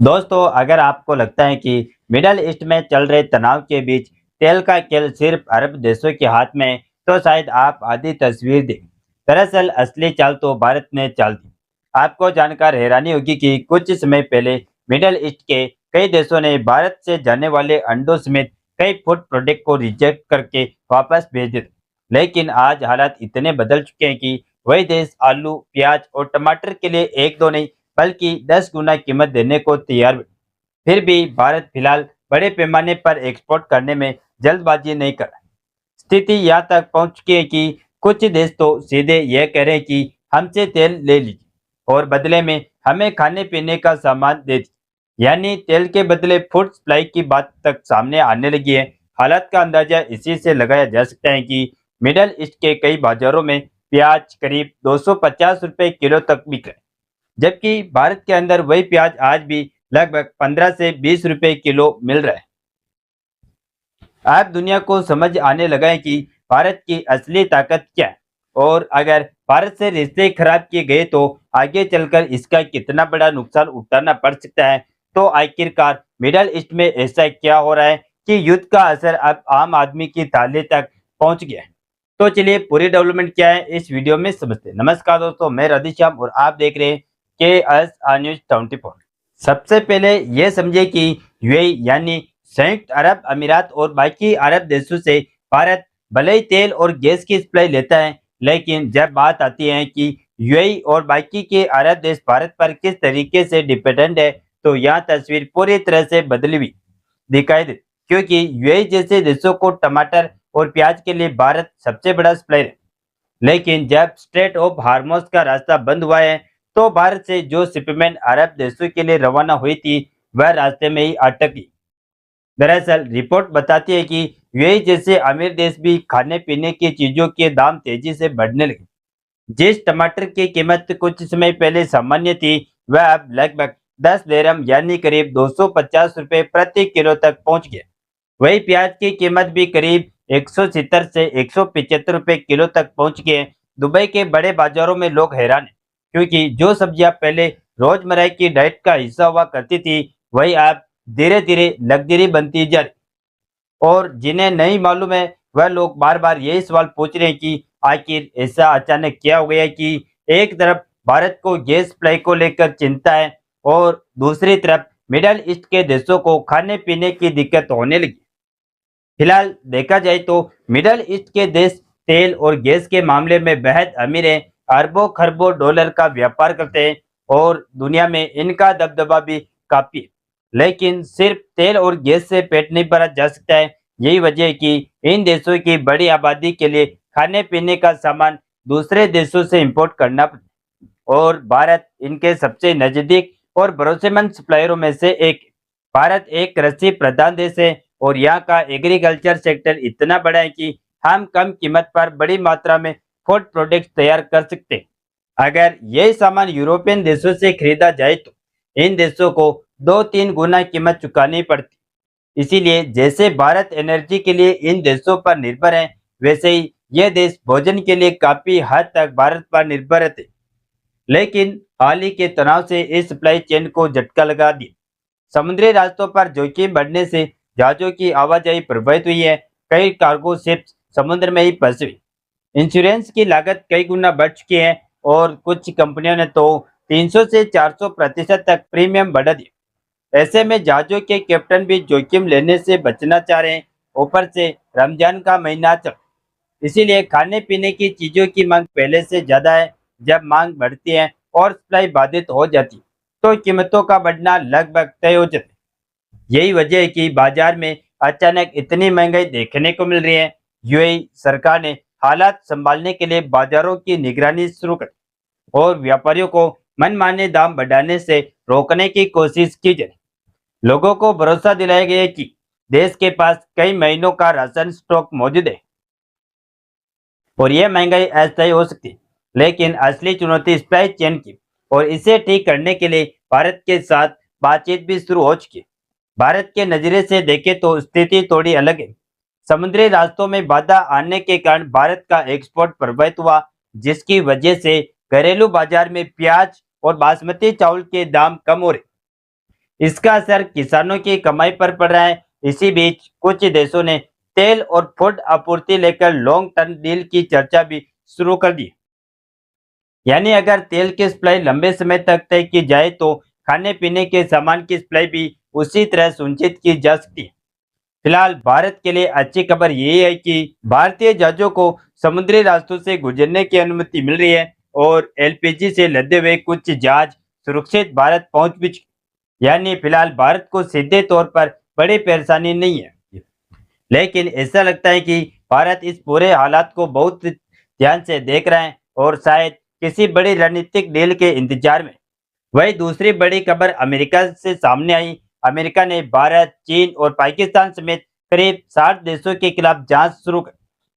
दोस्तों, अगर आपको लगता है कि मिडल ईस्ट में चल रहे तनाव के बीच तेल का खेल सिर्फ अरब देशों के हाथ में है, तो शायद आप आधी तस्वीर दें। दरअसल असली चाल तो भारत ने चाल दी। आपको जानकर हैरानी होगी कि कुछ समय पहले मिडल ईस्ट के कई देशों ने भारत से जाने वाले अंडों समेत कई फूड प्रोडक्ट को रिजेक्ट करके वापस भेज दिए। लेकिन आज हालात इतने बदल चुके हैं कि वही देश आलू, प्याज और टमाटर के लिए एक दो नहीं बल्कि 10 गुना कीमत देने को तैयार है। फिर भी भारत फिलहाल बड़े पैमाने पर एक्सपोर्ट करने में जल्दबाजी नहीं कर रहा है। स्थिति यहाँ तक पहुँच चुकी है कि कुछ देश तो सीधे यह कह रहे हैं कि हमसे तेल ले लीजिए और बदले में हमें खाने पीने का सामान दे दीजिए। यानी तेल के बदले फूड सप्लाई की बात तक सामने आने लगी है। हालात का अंदाजा इसी से लगाया जा सकता है कि मिडल ईस्ट के कई बाजारों में प्याज करीब 250 रुपए किलो तक बिक रहे हैं, जबकि भारत के अंदर वही प्याज आज भी लगभग 15 से 20 रुपए किलो मिल रहा है। अब दुनिया को समझ आने लगा है कि भारत की असली ताकत क्या है, और अगर भारत से रिश्ते खराब किए गए तो आगे चलकर इसका कितना बड़ा नुकसान उठाना पड़ सकता है। तो आखिरकार मिडल ईस्ट में ऐसा क्या हो रहा है कि युद्ध का असर अब आम आदमी की थाली तक पहुंच गया है। तो चलिए पूरी डेवलपमेंट क्या है इस वीडियो में समझते हैं। नमस्कार दोस्तों, मैं राधेश्याम और आप देख रहे हैं के एस न्यूज 24। सबसे पहले यह समझे कि यूएई यानी संयुक्त अरब अमीरात और बाकी अरब देशों से भारत भले ही तेल और गैस की सप्लाई लेता है, लेकिन जब बात आती है कि यूएई और बाकी के अरब देश भारत पर किस तरीके से डिपेंडेंट है, तो यहाँ तस्वीर पूरी तरह से बदली हुई दिखाई दे। क्योंकि यूएई जैसे देशों को टमाटर और प्याज के लिए भारत सबसे बड़ा सप्लायर है, लेकिन जब स्ट्रेट ऑफ हार्मोज का रास्ता बंद हुआ है, तो भारत से जो शिपमेंट अरब देशों के लिए रवाना हुई थी, वह रास्ते में ही अटक गई। दरअसल रिपोर्ट बताती है कि यूएई जैसे अमीर देश भी खाने पीने की चीजों के दाम तेजी से बढ़ने लगे। जिस टमाटर की कीमत कुछ समय पहले सामान्य थी, वह अब लगभग 10 दिरहम यानी करीब 250 रुपए प्रति किलो तक पहुंच गया। वही प्याज की कीमत भी करीब 170 से 175 रुपए किलो तक पहुंच गए। दुबई के बड़े बाजारों में लोग हैरान हैं, क्योंकि जो सब्जियां पहले रोजमर्रा की डाइट का हिस्सा हुआ करती थी, वही अब धीरे धीरे लग्जरी बनती जा रही। और जिन्हें नहीं मालूम है, वह लोग बार बार यही सवाल पूछ रहे हैं कि आखिर ऐसा अचानक क्या हो गया कि एक तरफ भारत को गैस सप्लाई को लेकर चिंता है, और दूसरी तरफ मिडल ईस्ट के देशों को खाने पीने की दिक्कत होने लगी। फिलहाल देखा जाए तो मिडल ईस्ट के देश तेल और गैस के मामले में बेहद अमीर हैं, अरबों खरबों डॉलर का व्यापार करते हैं और दुनिया में इनका दबदबा भी काफी है। लेकिन सिर्फ तेल और गैस से पेट नहीं भरा जा सकता है। यही वजह है कि इन देशों की बड़ी आबादी के लिए खाने पीने का सामान दूसरे देशों से इंपोर्ट करना पड़ता है, और भारत इनके सबसे नजदीक और भरोसेमंद सप्लायरों में से एक है। भारत एक कृषि प्रधान देश है, और यहाँ का एग्रीकल्चर सेक्टर इतना बड़ा है कि हम कम कीमत पर बड़ी मात्रा में फूड प्रोडक्ट्स तैयार कर सकते हैं। अगर यही सामान यूरोपियन देशों से खरीदा जाए तो इन देशों को 2-3 गुना कीमत चुकानी पड़ती। इसीलिए जैसे भारत एनर्जी के लिए इन देशों पर निर्भर है, वैसे ही ये देश भोजन के लिए काफी हद तक भारत पर निर्भर थे। लेकिन हाल ही के तनाव से इस सप्लाई चेन को झटका लगा दिया। समुद्री रास्तों पर जोखिम बढ़ने से जहाजों की आवाजाही प्रभावित हुई है। कई कार्गो शिप्स समुद्र में ही फंसी हुई। इंश्योरेंस की लागत कई गुना बढ़ चुकी है, और कुछ कंपनियों ने तो 300 से 400% तक प्रीमियम बढ़ा दिया। ऐसे में जहाजों के कैप्टन भी जोखिम लेने से बचना चाह रहे हैं। ऊपर से रमजान का महीना चल, इसीलिए खाने पीने की चीजों की मांग पहले से ज्यादा है। जब मांग बढ़ती है और सप्लाई बाधित हो जाती है, तो कीमतों का बढ़ना लगभग तय हो जाता है। यही वजह है कि बाजार में अचानक इतनी महंगाई देखने को मिल रही है। यूएई सरकार ने हालात संभालने के लिए बाजारों की निगरानी शुरू कर, और व्यापारियों को मनमाने दाम बढ़ाने से रोकने की कोशिश की जाए। लोगों को भरोसा दिलाया गया है कि देश के पास कई महीनों का राशन स्टॉक मौजूद है, और यह महंगाई अस्थायी हो सकती है। लेकिन असली चुनौती सप्लाई चेन की, और इसे ठीक करने के लिए भारत के साथ बातचीत भी शुरू हो चुकी है। भारत के नजरिए से देखें तो स्थिति थोड़ी अलग है। समुद्री रास्तों में बाधा आने के कारण भारत का एक्सपोर्ट प्रभावित हुआ, जिसकी वजह से घरेलू बाजार में प्याज और बासमती चावल के दाम कम हो रहे। इसका असर किसानों की कमाई पर पड़ रहा है। इसी बीच कुछ देशों ने तेल और फूड आपूर्ति लेकर लॉन्ग टर्म डील की चर्चा भी शुरू कर दी। यानी अगर तेल की सप्लाई लंबे समय तक तय की जाए तो खाने पीने के सामान की सप्लाई भी उसी तरह सुनिश्चित की जा सकती है। फिलहाल भारत के लिए अच्छी खबर ये है कि भारतीय जहाजों को समुद्री रास्तों से गुजरने की अनुमति मिल रही है और एलपीजी से लदे हुए कुछ जहाज सुरक्षित भारत पहुंच भी चुके। यानी फिलहाल भारत को सीधे तौर पर बड़ी परेशानी नहीं है, लेकिन ऐसा लगता है कि भारत इस पूरे हालात को बहुत ध्यान से देख रहा है और शायद किसी बड़ी रणनीतिक डील के इंतजार में। वही दूसरी बड़ी खबर अमेरिका से सामने आई। अमेरिका ने भारत, चीन और पाकिस्तान समेत करीब 60 देशों के खिलाफ जांच शुरू कर।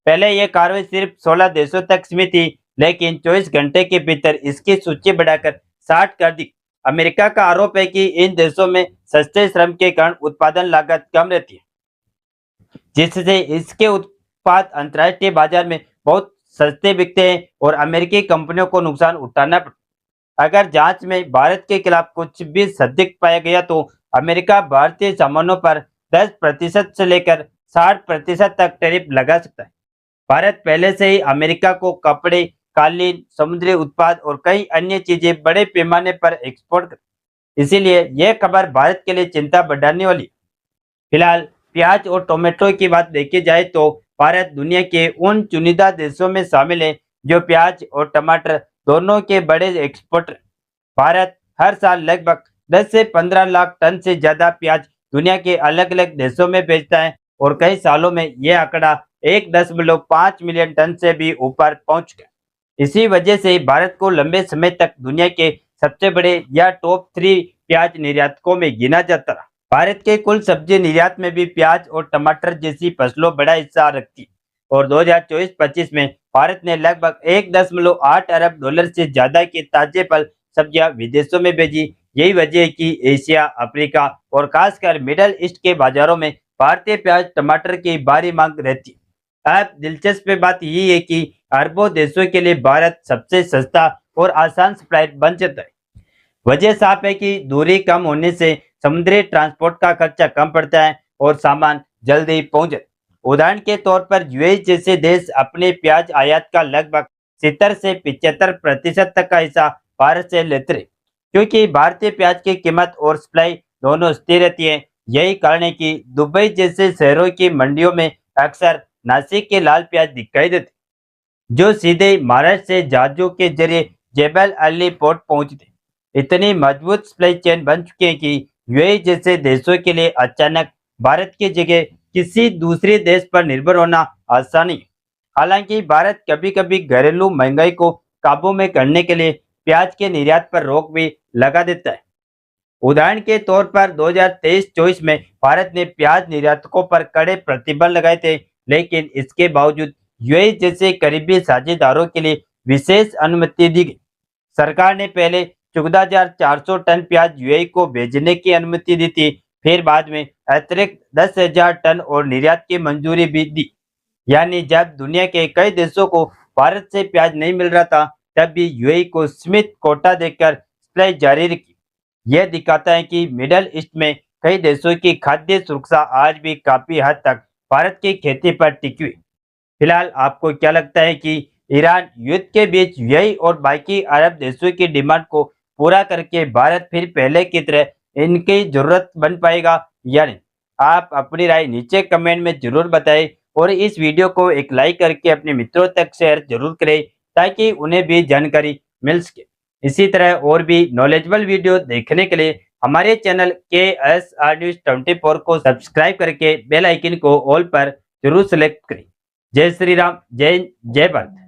पहले यह कार्रवाई सिर्फ 16 देशों तक सीमित थी, लेकिन 24 घंटे के भीतर इसकी सूची बढ़ाकर 60 कर दी। अमेरिका का आरोप है कि इन देशों में सस्ते श्रम के कारण उत्पादन लागत कम रहती है, जिससे इसके उत्पाद अंतर्राष्ट्रीय बाजार में बहुत सस्ते बिकते हैं और अमेरिकी कंपनियों को नुकसान उठाना पड़ता। अगर जांच में भारत के खिलाफ कुछ भी संदिग्ध पाया गया तो अमेरिका भारतीय सामानों पर 10% से लेकर 60% तक टैरिफ लगा सकता है। भारत पहले से ही अमेरिका को कपड़े, कालीन, समुद्री उत्पाद और कई अन्य चीजें बड़े पैमाने पर एक्सपोर्ट कर, इसीलिए यह खबर भारत के लिए चिंता बढ़ाने वाली। फिलहाल प्याज और टोमेटो की बात देखी जाए तो भारत दुनिया के उन चुनिंदा देशों में शामिल है जो प्याज और टमाटर दोनों के बड़े एक्सपोर्टर। भारत हर साल लगभग 10 से 15 लाख टन से ज्यादा प्याज दुनिया के अलग अलग देशों में बेचता है और कई सालों में यह आंकड़ा 1.5 मिलियन टन से भी ऊपर पहुंच गया। इसी वजह से भारत को लंबे समय तक दुनिया के सबसे बड़े या टॉप 3 प्याज निर्यातकों में गिना जाता रहा। भारत के कुल सब्जी निर्यात में भी प्याज और टमाटर जैसी फसलों बड़ा हिस्सा रखती है और 2024-25 में भारत ने लगभग 1.8 अरब डॉलर से ज्यादा के ताजे फल सब्जियां विदेशों में भेजी। यही वजह है कि एशिया, अफ्रीका और खासकर मिडल ईस्ट के बाजारों में भारतीय प्याज टमाटर की भारी मांग रहती है। अब दिलचस्प बात यही है कि अरबों देशों के लिए भारत सबसे सस्ता और आसान सप्लायर बन जाता है। वजह साफ है कि दूरी कम होने से समुद्री ट्रांसपोर्ट का खर्चा कम पड़ता है और सामान जल्दी पहुंच जाता है। उदाहरण के तौर पर यूएई जैसे देश अपने प्याज आयात का लगभग 70 से 75% तक का हिस्सा भारत से लेते हैं, क्योंकि भारतीय प्याज की कीमत और सप्लाई दोनों स्थिर रहती है। यही कारण है कि दुबई जैसे शहरों की मंडियों में अक्सर नासिक के लाल प्याज दिखाई देते, जो सीधे महाराष्ट्र से जहाजों के जरिए जेबल अली पोर्ट पहुंचते। इतनी मजबूत सप्लाई चेन बन चुकी है कि यूएई जैसे देशों के लिए अचानक भारत की जगह किसी दूसरे देश पर निर्भर होना आसान नहीं। हालांकि भारत कभी-कभी घरेलू महंगाई को काबू में करने के लिए प्याज के निर्यात पर रोक भी लगा देता है। उदाहरण के तौर पर 2023-24 में भारत ने प्याज निर्यातकों पर कड़े प्रतिबंध लगाए थे, लेकिन इसके बावजूद यूएई जैसे करीबी साझेदारों के लिए विशेष अनुमति दी गई। सरकार ने पहले 14,400 टन प्याज यूएई को भेजने की अनुमति दी थी, फिर बाद में अतिरिक्त 10,000 टन और निर्यात की मंजूरी भी दी। यानी जब दुनिया के कई देशों को भारत से प्याज नहीं मिल रहा था, तब भी यूएई को सीमित कोटा देकर सप्लाई जारी रखी। यह दिखाता है कि मिडल ईस्ट में कई देशों की खाद्य सुरक्षा आज भी काफी हद तक भारत की खेती पर टिकी हुई। फिलहाल आपको क्या लगता है कि ईरान युद्ध के बीच यूएई और बाकी अरब देशों की डिमांड को पूरा करके भारत फिर पहले की तरह इनकी जरूरत बन पाएगा या नहीं? आप अपनी राय नीचे कमेंट में जरूर बताएं और इस वीडियो को एक लाइक करके अपने मित्रों तक शेयर जरूर करें ताकि उन्हें भी जानकारी मिल सके। इसी तरह और भी नॉलेजेबल वीडियो देखने के लिए हमारे चैनल KSR News 24 को सब्सक्राइब करके बेल आइकन को ऑल पर जरूर सेलेक्ट करें। जय श्री राम, जय हिंद, जय भारत।